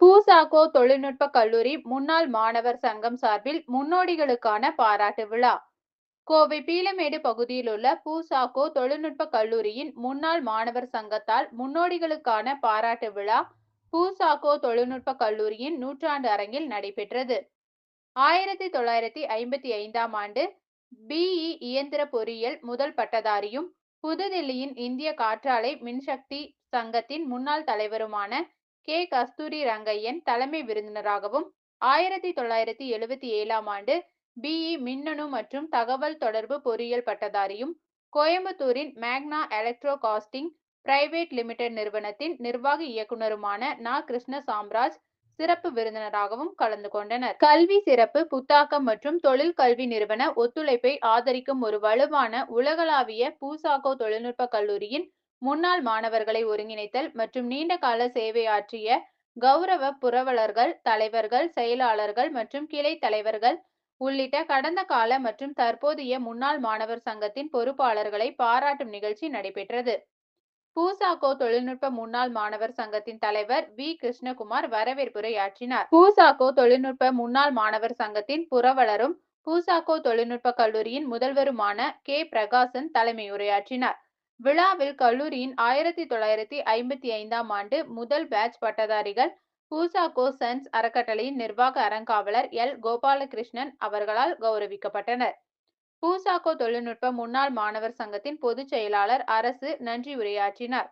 பூசாகோ தொழில்நுட்ப கல்லூரி முன்னாள் மாணவர் சங்கம் சார்பில் முன்னோடிகளுக்கான பாராட்டு விழா. கோவை பீளமேடு பகுதியில் உள்ள பூசாகோ தொழில்நுட்ப கல்லூரியின் முன்னாள் மாணவர் சங்கத்தால் முன்னோடிகளுக்கான பாராட்டு விழா பூசாகோ தொழில்நுட்ப கல்லூரியின் நூற்றாண்டு அரங்கில் நடைபெற்றது. 1955ஆம் ஆண்டு பிஇ இயந்திர பொறியியல் முதல் பட்டதாரியும், புதுதில்லியின் இந்திய காற்றாலை மின்சக்தி சங்கத்தின் முன்னாள் தலைவருமான கே. கஸ்தூரி ரங்கையன் தலைமை விருந்தினராகவும், 1977ஆம் ஆண்டு பிஇ மின்னணு மற்றும் தகவல் தொடர்பு பொறியியல் பட்டதாரியும், கோயம்புத்தூரின் மேக்னா எலக்ட்ரோ காஸ்டிங் பிரைவேட் லிமிடெட் நிறுவனத்தின் நிர்வாக இயக்குனருமான நா. கிருஷ்ண சாம்ராஜ் சிறப்பு விருந்தினராகவும் கலந்து கொண்டனர். கல்வி சிறப்பு, புத்தாக்கம் மற்றும் தொழில் கல்வி நிறுவன ஒத்துழைப்பை ஆதரிக்கும் ஒரு வலுவான உலகளாவிய பூசாகோ தொழில்நுட்ப கல்லூரியின் முன்னாள் மாணவர்களை ஒருங்கிணைத்தல் மற்றும் நீண்டகால சேவையாற்றிய கௌரவ புரவலர்கள், தலைவர்கள், செயலாளர்கள் மற்றும் கிளை தலைவர்கள் உள்ளிட்ட கடந்த கால மற்றும் தற்போதைய முன்னாள் மாணவர் சங்கத்தின் பொறுப்பாளர்களை பாராட்டும் நிகழ்ச்சி நடைபெற்றது. பூசாகோ தொழில்நுட்ப முன்னாள் மாணவர் சங்கத்தின் தலைவர் வி. கிருஷ்ணகுமார் வரவேற்புரையாற்றினார். பூசாகோ தொழில்நுட்ப முன்னாள் மாணவர் சங்கத்தின் புரவலரும், பூசாகோ தொழில்நுட்ப கல்லூரியின் முதல்வருமான கே. பிரகாசன் தலைமையுரையாற்றினார். விழாவில் கல்லூரியின் 1955ஆம் ஆண்டு முதல் பேட்ச் பட்டதாரிகள் பூசாகோ சன்ஸ் அறக்கட்டளையின் நிர்வாக அறங்காவலர் எல். கோபாலகிருஷ்ணன் அவர்களால் கௌரவிக்கப்பட்டனர். பூசாகோ தொழில்நுட்ப முன்னாள் மாணவர் சங்கத்தின் பொதுச் செயலாளர் அரசு நன்றி உரையாற்றினார்.